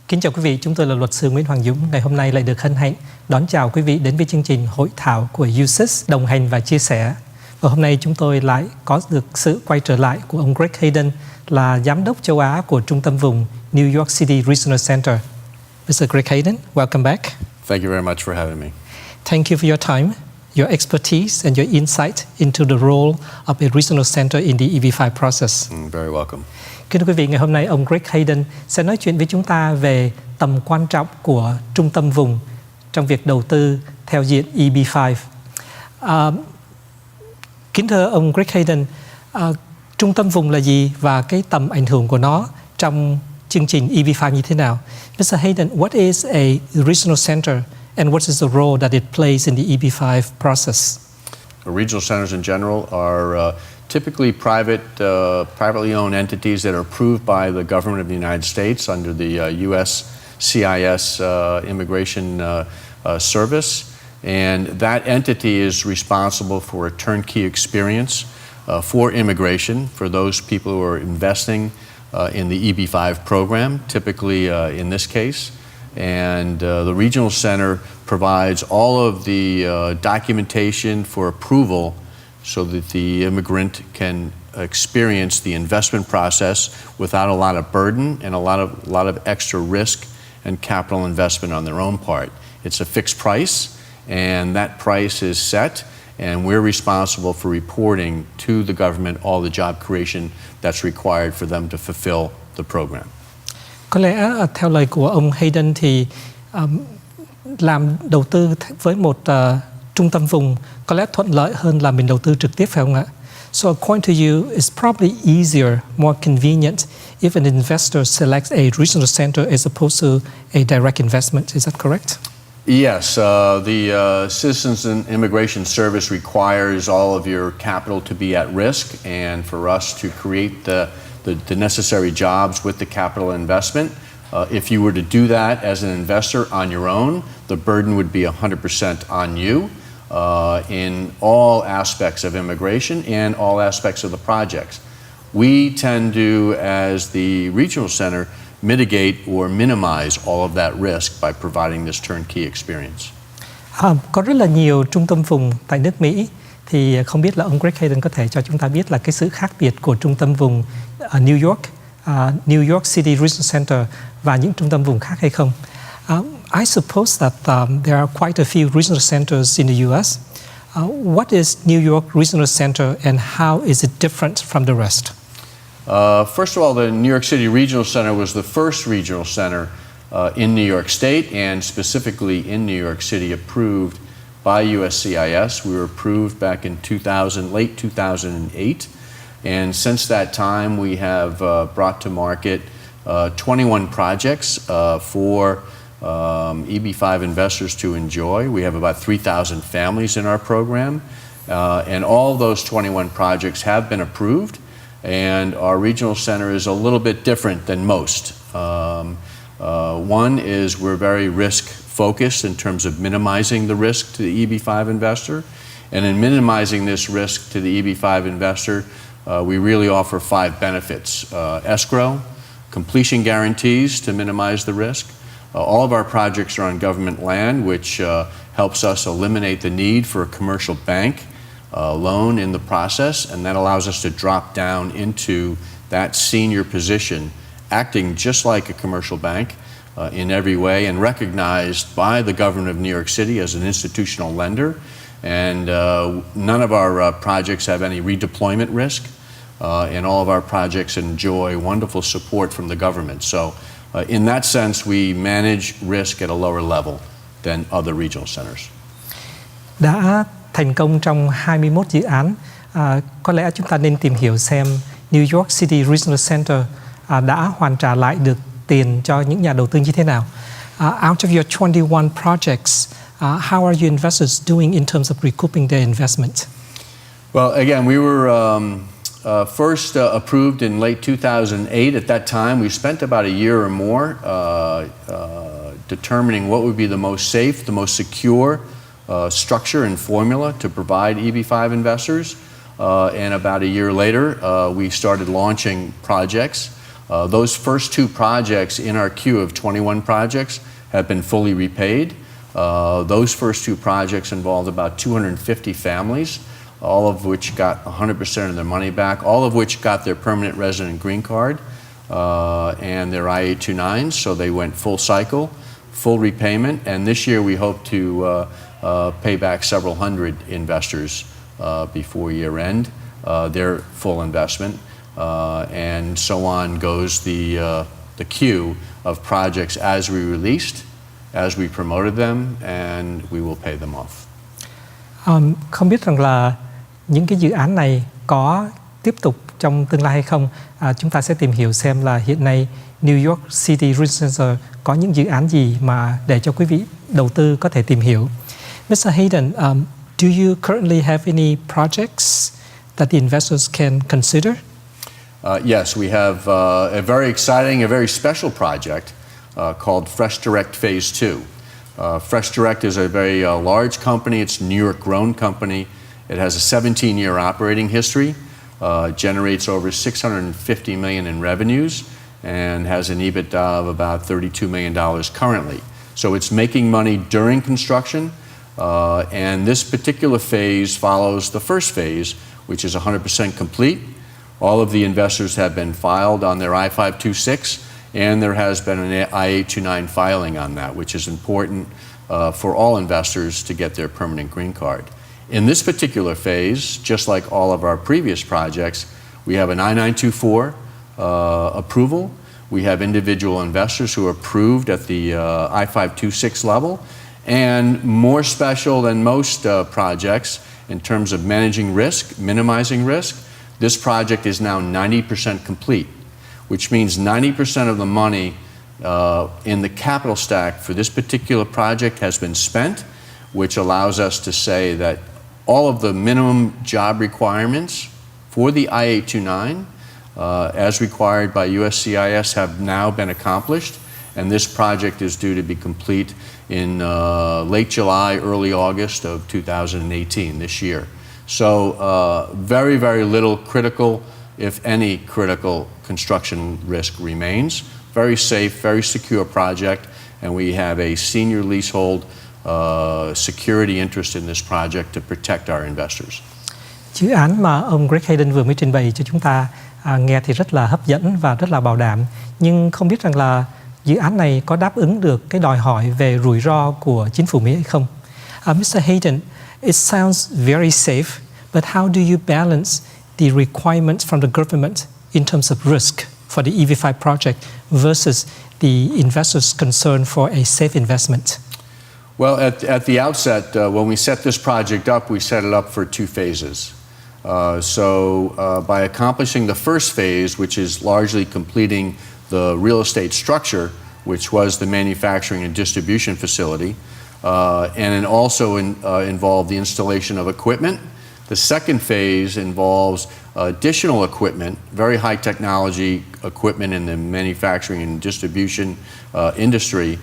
Kính chào quý vị, chúng tôi là luật sư Nguyễn Hoàng Dũng. Ngày hôm nay lại được hân hạnh đón chào quý vị đến với chương trình hội thảo của NYCRC đồng hành và chia sẻ. Và hôm nay chúng tôi lại có được sự quay trở lại của ông Gregg là giám đốc châu Á của trung tâm vùng New York City Regional Center. Mr. Gregg, welcome back. Thank you very much for having me. Thank you for your time, your expertise and your insight into the role of a regional center in the EB-5 process. Very welcome. Kính thưa quý vị, ngày hôm nay ông Gregg sẽ nói chuyện với chúng ta về tầm quan trọng của trung tâm vùng trong việc đầu tư theo diện EB-5. Kính thưa ông Gregg, trung tâm vùng là gì và cái tầm ảnh hưởng của nó trong chương trình EB-5 như thế nào? Mr. Hayden, what is a regional center and what is the role that it plays in the EB-5 process? Regional centers in general are typically privately owned entities that are approved by the government of the United States under the USCIS immigration service. And that entity is responsible for a turnkey experience for immigration for those people who are investing in the EB-5 program, typically in this case. And the regional center provides all of the documentation for approval so that the immigrant can experience the investment process without a lot of burden and a lot of extra risk and capital investment on their own part. It's a fixed price, and that price is set, and we're responsible for reporting to the government all the job creation that's required for them to fulfill the program. Có lẽ theo lời của ông Hayden thì làm đầu tư với một trung tâm vùng có lẽ thuận lợi hơn là mình đầu tư trực tiếp, phải không ạ? So according to you, it's probably easier, more convenient if an investor selects a regional center as opposed to a direct investment. Is that correct? Yes, the Citizens and Immigration Service requires all of your capital to be at risk, and for us to create the necessary jobs with the capital investment. If you were to do that as an investor on your own, the burden would be 100% on you in all aspects of immigration and all aspects of the projects. We tend to, as the regional center, mitigate or minimize all of that risk by providing this turnkey experience. Có rất là nhiều trung tâm vùng tại nước Mỹ, thì không biết là ông Gregg có thể cho chúng ta biết là cái sự khác biệt của trung tâm vùng ở New York City Regional Center và những trung tâm vùng khác hay không? I suppose that there are quite a few regional centers in the U.S. What is New York Regional Center and how is it different from the rest? First of all, the New York City Regional Center was the first regional center in New York State and specifically in New York City approved by USCIS. We were approved back in late 2008. And since that time, we have brought to market 21 projects for EB-5 investors to enjoy. We have about 3,000 families in our program. And all those 21 projects have been approved. And our regional center is a little bit different than most. One is we're very risk-focused in terms of minimizing the risk to the EB-5 investor. And in minimizing this risk to the EB-5 investor, we really offer 5 benefits. Escrow, completion guarantees to minimize the risk. All of our projects are on government land, which helps us eliminate the need for a commercial bank loan in the process, and that allows us to drop down into that senior position, acting just like a commercial bank in every way and recognized by the government of New York City as an institutional lender. And none of our projects have any redeployment risk, and all of our projects enjoy wonderful support from the government. So in that sense, we manage risk at a lower level than other regional centers. Đã thành công trong 21 dự án, có lẽ chúng ta nên tìm hiểu xem New York City Regional Center đã hoàn trả lại được tiền cho những nhà đầu tư như thế nào. Out of your 21 projects, how are your investors doing in terms of recouping their investment? Well, again, we were first approved in late 2008. At that time, we spent about a year or more determining what would be the most safe, the most secure structure and formula to provide EB-5 investors. And about a year later, we started launching projects. Those first two projects in our queue of 21 projects have been fully repaid. Those first two projects involved about 250 families, all of which got 100% of their money back, all of which got their permanent resident green card and their I-829s, so they went full cycle, full repayment, and this year we hope to pay back several hundred investors before year end, their full investment, and so on goes the queue of projects as we released, as we promoted them, and we will pay them off. Không biết rằng là những cái dự án này có tiếp tục trong tương lai hay không. Chúng ta sẽ tìm hiểu xem là hiện nay New York City Regional Center có những dự án gì mà để cho quý vị đầu tư có thể tìm hiểu. Mr. Hayden, do you currently have any projects that the investors can consider? Yes, we have a very exciting, a very special project called Fresh Direct Phase 2. Fresh Direct is a very large company. It's a New York-grown company. It has a 17-year operating history, generates over $650 million in revenues, and has an EBITDA of about $32 million currently. So it's making money during construction, and this particular phase follows the first phase, which is 100% complete. All of the investors have been filed on their I-526, and there has been an I-829 filing on that, which is important for all investors to get their permanent green card. In this particular phase, just like all of our previous projects, we have an I-924 approval. We have individual investors who are approved at the I-526 level. And more special than most projects in terms of managing risk, minimizing risk, this project is now 90% complete, which means 90% of the money in the capital stack for this particular project has been spent, which allows us to say that all of the minimum job requirements for the I-829 as required by USCIS have now been accomplished, and this project is due to be complete in late July, early August of 2018, this year. So very, very little critical, if any critical construction risk remains. Very safe, very secure project, and we have a senior leasehold security interest in this project to protect our investors. Dự án mà ông Gregg Hayden vừa mới trình bày cho chúng ta nghe thì rất là hấp dẫn và rất là bảo đảm, nhưng không biết rằng là dự án này có đáp ứng được cái đòi hỏi về rủi ro của chính phủ Mỹ hay không. Mr. Hayden, it sounds very safe, but how do you balance the requirements from the government in terms of risk for the EV5 project versus the investors' concern for a safe investment? Well, at the outset, when we set this project up, we set it up for two phases. By accomplishing the first phase, which is largely completing the real estate structure, which was the manufacturing and distribution facility, and it also involved the installation of equipment. The second phase involves additional equipment, very high technology equipment in the manufacturing and distribution industry,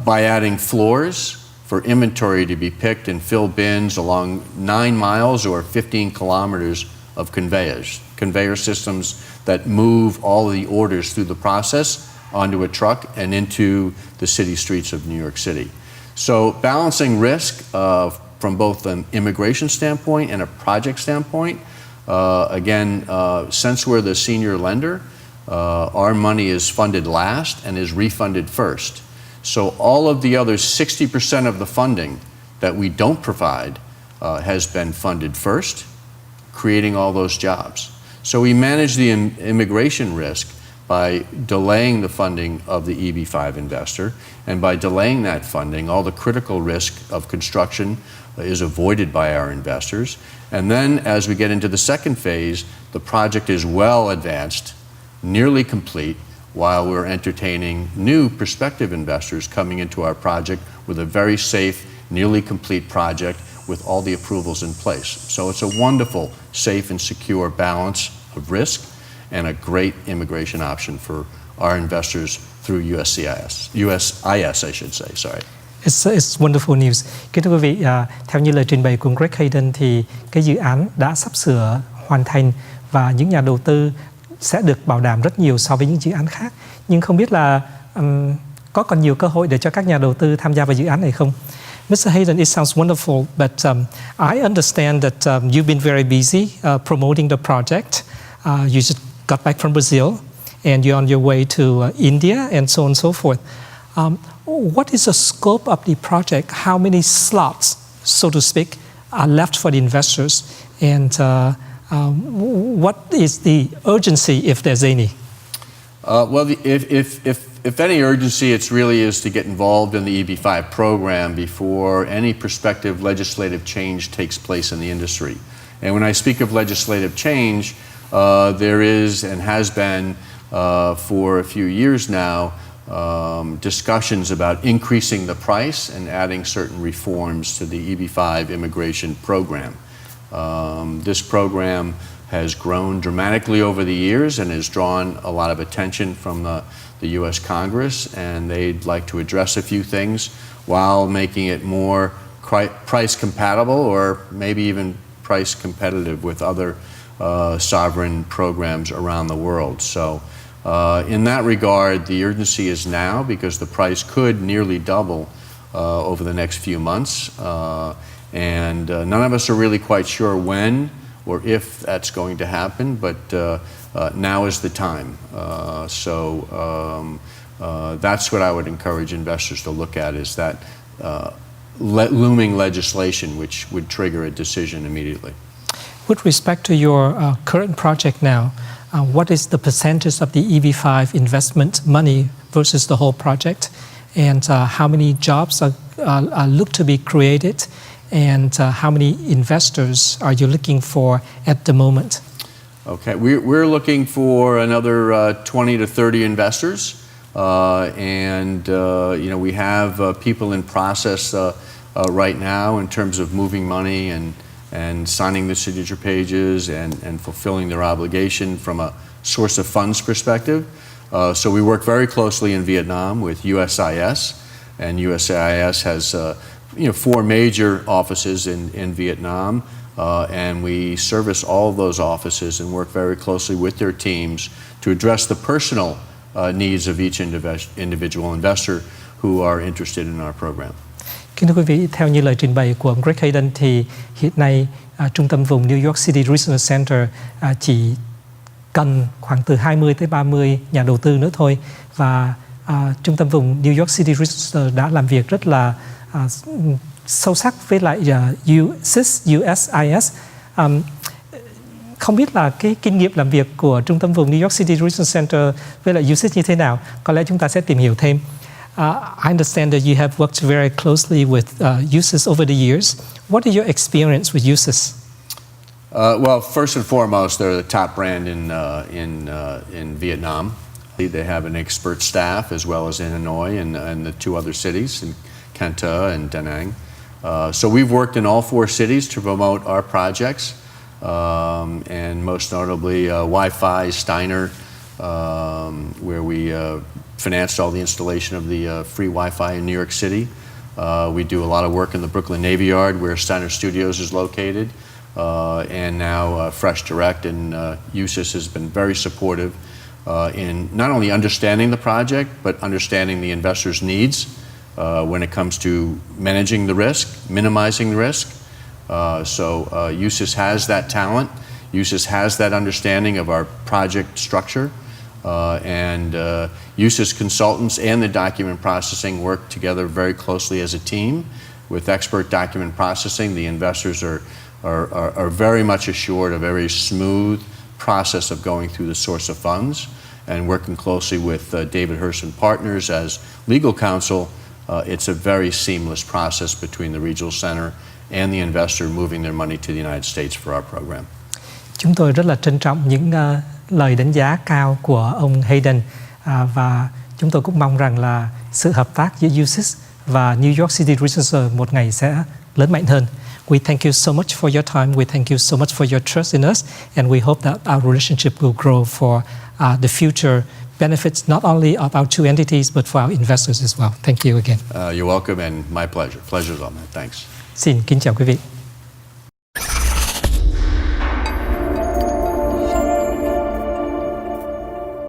by adding floors for inventory to be picked and fill bins along 9 miles or 15 kilometers of conveyor systems that move all of the orders through the process onto a truck and into the city streets of New York City. So balancing risk from both an immigration standpoint and a project standpoint, since we're the senior lender, our money is funded last and is refunded first. So all of the other 60% of the funding that we don't provide has been funded first, creating all those jobs. So we manage the immigration risk by delaying the funding of the EB5 investor, and by delaying that funding, all the critical risk of construction is avoided by our investors. And then as we get into the second phase, the project is well advanced, nearly complete, while we're entertaining new prospective investors coming into our project with a very safe, nearly complete project with all the approvals in place. So it's a wonderful, safe and secure balance of risk and a great immigration option for our investors through USIS, I should say, sorry. It's wonderful news. Kính thưa quý vị, theo như lời trình bày của Gregg Hayden thì cái dự án đã sắp sửa hoàn thành và những nhà đầu tư sẽ được bảo đảm rất nhiều so với những dự án khác. Nhưng không biết là có còn nhiều cơ hội để cho các nhà đầu tư tham gia vào dự án này không? Mr. Hayden, it sounds wonderful, but I understand that you've been very busy promoting the project. You just got back from Brazil, and you're on your way to India, and so on and so forth. What is the scope of the project? How many slots, so to speak, are left for the investors? And what is the urgency, if there's any? Well, if any urgency, it really is to get involved in the EB5 program before any prospective legislative change takes place in the industry. And when I speak of legislative change, there is and has been for a few years now discussions about increasing the price and adding certain reforms to the EB5 immigration program. This program has grown dramatically over the years and has drawn a lot of attention from the U.S. Congress, and they'd like to address a few things while making it more price compatible or maybe even price competitive with other sovereign programs around the world. So in that regard, the urgency is now because the price could nearly double over the next few months. And none of us are really quite sure when or if that's going to happen, but now is the time. That's what I would encourage investors to look at, is that looming legislation which would trigger a decision immediately. With respect to your current project now, what is the percentage of the EB5 investment money versus the whole project? And how many jobs are looked to be created? And how many investors are you looking for at the moment? Okay, we're looking for another 20 to 30 investors. We have people in process right now in terms of moving money and signing the signature pages and fulfilling their obligation from a source of funds perspective. So we work very closely in Vietnam with USIS, and USIS has 4 major offices in Vietnam, and we service all of those offices and work very closely with their teams to address the personal needs of each individual investor who are interested in our program. Kính thưa quý vị, theo như lời trình bày của ông Gregg Hayden thì hiện nay trung tâm vùng New York City Regional Center chỉ cần khoảng từ 20 tới 30 nhà đầu tư nữa thôi, và trung tâm vùng New York City Regional Center đã làm việc rất là sâu sắc với lại USIS. Không biết là cái kinh nghiệm làm việc của trung tâm vùng New York City Regional Center với lại USIS như thế nào. Có lẽ chúng ta sẽ tìm hiểu thêm. I understand that you have worked very closely with USIS over the years. What is your experience with USIS? Well, first and foremost, they're the top brand in Vietnam. They have an expert staff as well as in Hanoi and the 2 other cities, in Can Tho and Da Nang. So we've worked in all 4 cities to promote our projects, and most notably Wi-Fi Steiner, where we financed all the installation of the free Wi-Fi in New York City. We do a lot of work in the Brooklyn Navy Yard, where Steiner Studios is located, and now Fresh Direct, and USIS has been very supportive in not only understanding the project, but understanding the investors' needs when it comes to managing the risk, minimizing the risk. USIS has that talent. USIS has that understanding of our project structure. And USIS consultants and the document processing work together very closely as a team. With expert document processing, the investors are very much assured of a very smooth process of going through the source of funds, and working closely with David Herson Partners as legal counsel. It's a very seamless process between the regional center and the investor moving their money to the United States for our program. Chúng tôi rất là trân trọng những lời đánh giá cao của ông Hayden, và chúng tôi cũng mong rằng là sự hợp tác giữa USIS và New York City Regional một ngày sẽ lớn mạnh hơn. We thank you so much for your time. We thank you so much for your trust in us, and we hope that our relationship will grow for the future benefits not only of our 2 entities but for our investors as well. Thank you again. You're welcome, and my pleasure. Pleasure's all mine. Thanks. Xin kính chào quý vị.